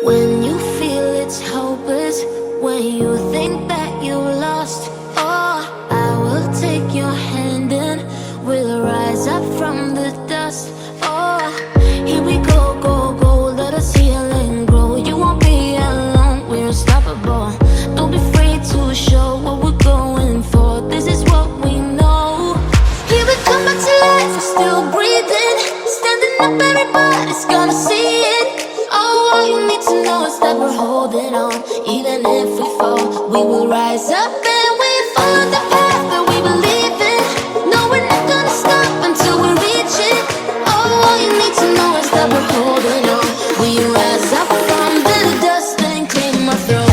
When you feel it's hopeless, when you think that you lost, oh, I will take your hand and we'll rise up from the dust. Oh, here we go, go, go, let us heal and grow. You won't be alone, we're unstoppable. Don't be afraid to show what we're going for. This is what we know. Here we come back to life, we're still breathing. Standing up, everybody's gonna see it. Oh, all you need to know is that we're holding on. Even if we fall, we will rise up and we follow the path that we believe in. No, we're not gonna stop until we reach it. Oh, all you need to know is that we're holding on. We rise up from the dust and clean my throat.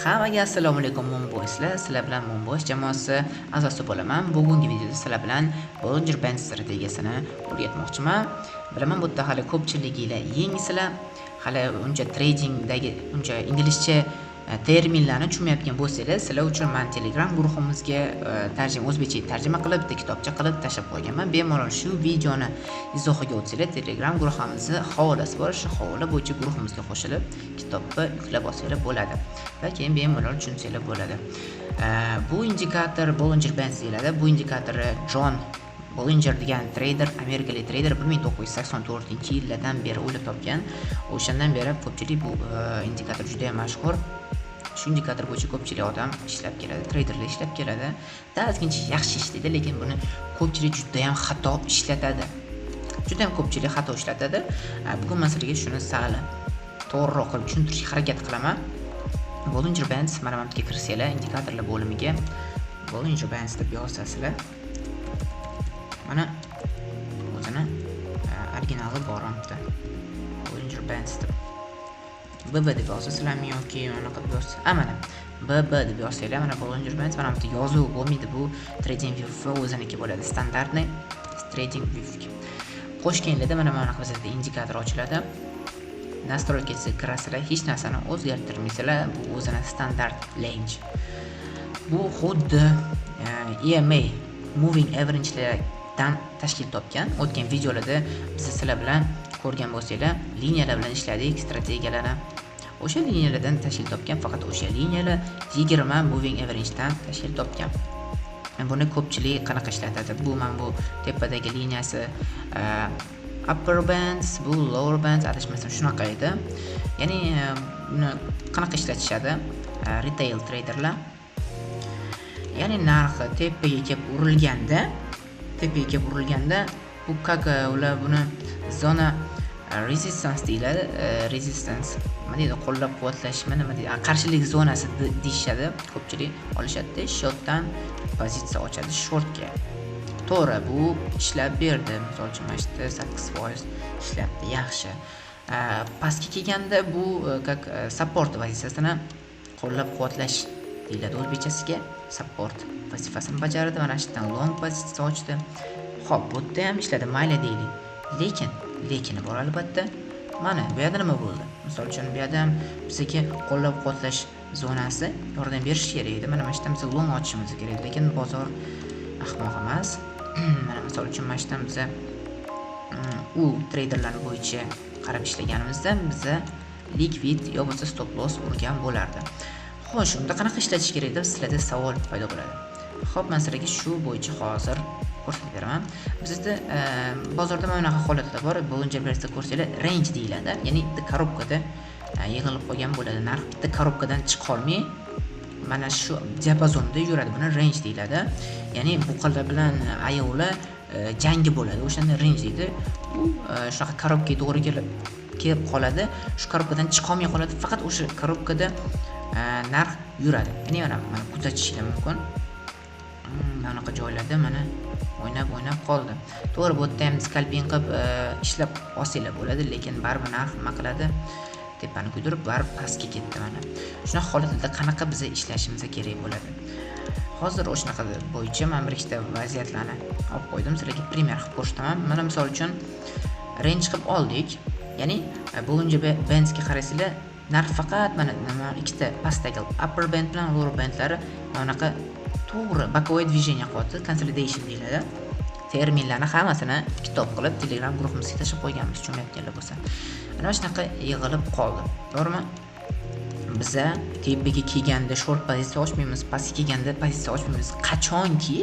Hammaga assalomu alaykum Moonboyslar. Sizlar bilan Moonboys jamoasi a'zosi bo'laman. Bugungi videoda sizlar bilan Bollinger Band strategiyasini o'rgatmoqchiman. Bilaman bu yerda hali ko'pchiliginglar yangisizlar. Hali uncha tradingdagi uncha inglizcha terminlarni tushunmayotgan bo'lsangiz, sizlar uchun men Telegram guruhimizga o'zbekcha tarjima qilib, bitta kitobcha qilib tashlab qo'yganman. Bemalol shu videoni izohiga o'tsanglar, Telegram guruhimizda havolasi bor. Shu havola bo'yicha guruhimizga qo'shilib, kitobni yuklab olsanglar bo'ladi. Va keyin bemalol tushunsanglar bo'ladi. Bu indikator Bollinger Band deyiladi. Bu indikatorni John Bollinger degan trader, amerikalik trader 1984-yillardan beri o'ylab topgan. O'shandan beri ko'pchilik bu indikator juda ham mashhur. Shu indikator bo'yicha ko'pchilik odam ishlab keladi, traderlar ishlab keladi. Ozgincha yaxshi ishlaydi, lekin buni ko'pchilik juda ham xato ishlatadi. Juda ham ko'pchilik xato ishlatadi. Bugun men sizlarga shuni sal to'g'riroq qilib tushuntirishga harakat qilaman. Bollinger Bands mana bu yerga kirsanglar, indikatorlar bo'limiga Bollinger Bands deb yozasizlar. Mana o'zini originali bor hamda. Bollinger Bands deb BB deb yozasizlarmi yoki anaqa deb yozasiz? Mana BB deb yozsanglar, mana Bollinger Bands mana bu yozuv bo'lmaydi, bu Trading View o'ziniki bo'ladi, standartni Trading View. Qo'shganlarda mana bunaqa bizda indikator ochiladi. Nastroykasiga kirasizlar, hech narsani o'zgartirmaysizlar, bu o'zini standart range. Bu xuddi EMA Moving Average'lardan tashkil topgan. O'tgan videolarda biz sizlar bilan ko'rgan bo'lsanglar, liniyalar bilan ishladik, strategiyalarni. O'sha liniyalardan tashkil topgan, faqat o'sha liniyalar 20 Moving Average'dan tashkil topgan. Buni ko'pchilik qanaqa ishlatadi? Bu men bu tepadagi liniyasi upper bands, bu lower bands, adashmasam shunaqa edi. Ya'ni buni qanaqa ishlatishadi? Retail traderlar. Ya'ni narxi tepaga kelib urilganda, bu как ular buni zona resistance deyiladi. Resistance nima deydi? Qo'llab-quvvatlash, nima deydi? Qarshilik zonasi deyishadi. Ko'pchilik olishadi, shortdan pozitsiya ochadi shortga. To'g'ri, bu ishlab berdi. Misol uchun mana 8% ishlabdi, yaxshi. Pastga kelganda bu как support vazifasini qo'llab-quvvatlash deyiladi o'zbekchasiga. Support vazifasini bajardi, mana shundan long pozitsiya ochdi. Xo'p, bu yerda ham ishladi, mayli deylik. Lekin bor albatta. Mana bu yerda nima bo'ldi? Misol uchun bu yerda ham bizga qo'llab-quvvatlash zonasi yordam berish kerak edi. Mana shundan biz long ochishimiz kerak, lekin bozor ahmoq emas. Mana misol uchun mana shundan biz u traderlar bo'yicha qarab ishlaganimizda biza liquid yo bo'lmasa stop loss urgan bo'lardi. Xo'sh, unda qanaqa ishlatish kerak deb sizlarda savol paydo bo'ladi. Xo'p, men sizlarga shu bo'yicha hozir ko'rsatib beraman. Bizda bozorda mana bunaqa holatlar bor. Bollinger Bandsda ko'rsanglar range deyiladi. Ya'ni bitta korobkada yig'ilib qolgan bo'ladi. Narx bitta korobkadan chiqa olmay mana shu diapazonda yuradi. Buni range deyiladi. Ya'ni buqalar bilan ayollar jangi bo'ladi. O'shanda range deydi. U shunaqa korobkaga to'g'ri kelib qoladi. Shu korobkadan chiqa olmay qoladi. Faqat o'sha korobkada narx yuradi. Ya'ni mana kuzatishingiz mumkin. Mana bunaqa joylarda mana o'ynab qoldi. To'g'ri, bu yerda ham scalping qilib ishlab olsanglar bo'ladi, lekin baribir narx nima qiladi? Tepani ko'tarib baribir pastga ketdi mana. Shunaqa holatlarda qanaqa biz ishlashimiz kerak bo'ladi? Hozir o'shanaqa bo'yicha men bir ikkita vaziyatlarni olib qo'ydim, sizlarga primer qilib ko'rsataman. Mana misol uchun range qilib oldik. Ya'ni bugungi bandsga qarasanglar, narx faqat mana ikkita pastdagi upper band bilan lower bandlari bunaqa to'g'ri bokovой движение qilyapti, consolidation deyiladi. Terminlarni hammasini kitob qilib Telegram guruhimizga tashlab qo'yganmiz, tushunmayotganlar bo'lsa. Mana shunaqa yig'ilib qoldi. To'g'rimi? Biza tepaga kelganda short pozitsiya ochmaymiz, pastga kelganda pozitsiya ochmaymiz. Qachonki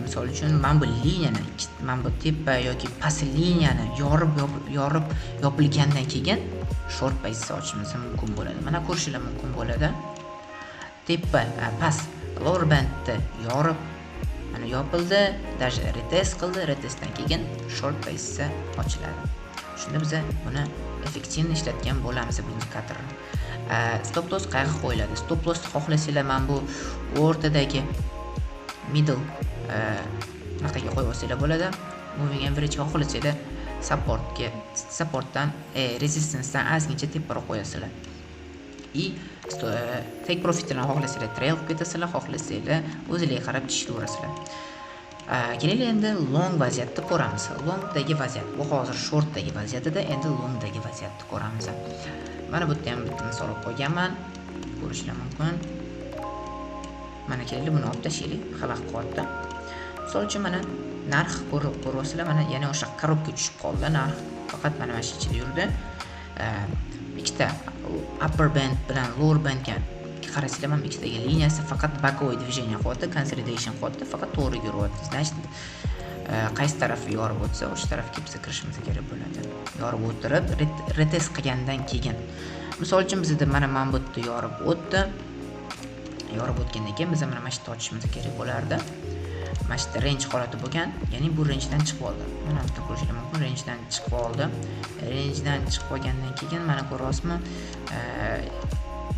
misol uchun men bu liniyani, men bu tepa yoki past liniyani yorib yopilgandan keyin short pozitsiya ochishimiz mumkin bo'ladi. Mana ko'rishingiz mumkin bo'ladi. Tepa past lower bandni yorib mana yopildi, даже retest qildi, retestdan keyin short pozitsiya ochiladi. Shunda biz buni effektivni ishlatgan bo'lamiz bu indikatorni. Stop loss qayerga qo'yiladi? Stop loss xohlasanglar men bu o'rtadagi middle nuqtaga qo'yib olsanglar bo'ladi. Moving average ga xohlasanglar supportdan resistancedan ozgincha teparoq qo'yasizlar. Take profitni xohlasanglar trail qilib ketasizlar, xohlasanglar o'zingizga qarab tishlayverasizlar. Keling endi long vaziyatni ko'ramiz. Longdagi vaziyat bu hozir shortdagi vaziyatida, endi longdagi vaziyatni ko'ramiz. Mana bu yerda ham bitta misol olib qo'yganman. Ko'rishingiz mumkin. Mana keling buni olib tashlaylik, xalaq qilyapti. Misol uchun mana narx ko'ryapsizlar, mana yana o'sha korobga tushib qoldi narx. Faqat mana shu ichida yurdi. Ikkita upper band bilan lower bandga qarasanglar, mana ikkitagi liniyasi faqat bokovой движение qilyapti, consolidation qilyapti, faqat to'g'ri yuryapti. Значит, qaysi taraf yorib o'tsa, o'sha tarafga biz kirishimiz kerak bo'ladi. Yorib o'tirib, retest qilgandan keyin. Misol uchun bizda mana bu yerda yorib o'tdi. Yorib o'tgandan keyin biz mana shu ochishimiz kerak bo'lardi. Mana shu range holati bo'lgan, ya'ni bu rangedan chiqib oldi. Mana bitta ko'rishingiz mumkin, rangedan chiqib oldi. Rangedan chiqib olgandan keyin mana ko'ryapsizmi?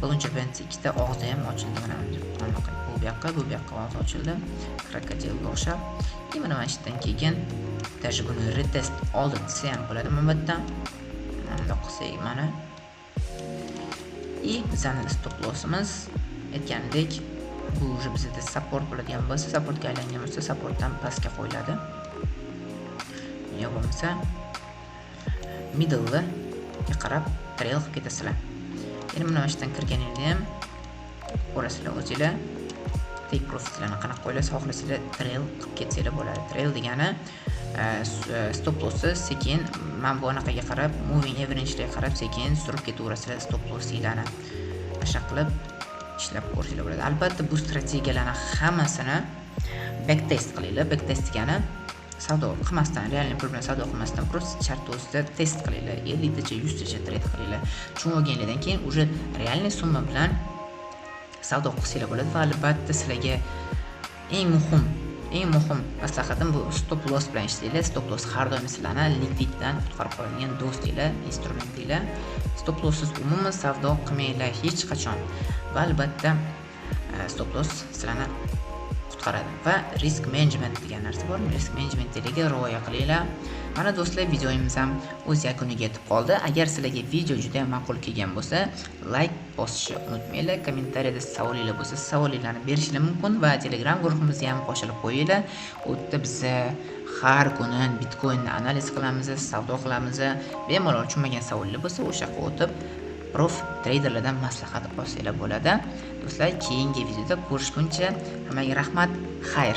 Birinchi band ikkita og'zi ham ochildi mana bu yoqqa og'iz ochildi. Krokodilga o'xshab. Mana shundan keyin даже buni retest oldi desa ham bo'ladi. Mana bu yerdan bundoq qilsak mana bizning stop lossimiz aytgandek bu уже bizda support bo'ladigan bo'lsa, supportga aylangan bo'lsa, supportdan pastga qo'yiladi. Yo bo'lmasa middle ga qarab trail qilib ketasizlar. Endi mana shundan kirganingizda ham ko'rasizlar o'zingizlar. Take profitlarni qanaqa qo'yilsa, xohlasanglar trail qilib ketsanglar bo'ladi. Trail degani stop lossni sekin men bu anaqaga qarab, moving average'ga qarab sekin surib ketaverasizlar stop lossinglarni. O'sha qilib ishlab ko'rishinglar bo'ladi. Albatta bu strategiyalarning hammasini backtest qilinglar. Backtest degani savdo qilmasdan, realniy pul bilan savdo qilmasdan, просто chart o'zida test qilinglar. 50 tacha, 100 tacha trade qilinglar. Tushunib olganingizdan keyin уже realniy summa bilan savdo qilsanglar bo'ladi va albatta sizlarga eng muhim maslahatim bu stop loss bilan ishlanglar. Stop loss har doim sizlarni likviddan qutqarib qoladigan do'stinglar, instrumentinglar. Stop losssiz umuman savdo qilmanglar hech qachon. Va albatta stop loss sizlarni qutqaradi va risk management degan narsa bor. Risk managementiga rioya qilinglar. Mana do'stlar, videomiz ham o'z yakuniga yetib qoldi. Agar sizlarga video juda ma'qul kelgan bo'lsa, like bosishni unutmanglar. Kommentariyada savolinglar bo'lsa, savolinglarni berishingiz mumkin va Telegram guruhimizga ham qo'shilib qo'yinglar. U yerda biz har kuni Bitcoinni analiz qilamiz, savdo qilamiz. Bemalol tushunmagan savollar bo'lsa, o'sha yoqqa o'tib prof traderlardan maslahat olsanglar bo'ladi. Do'stlar, keyingi videoda ko'rishguncha hammaga rahmat, xayr.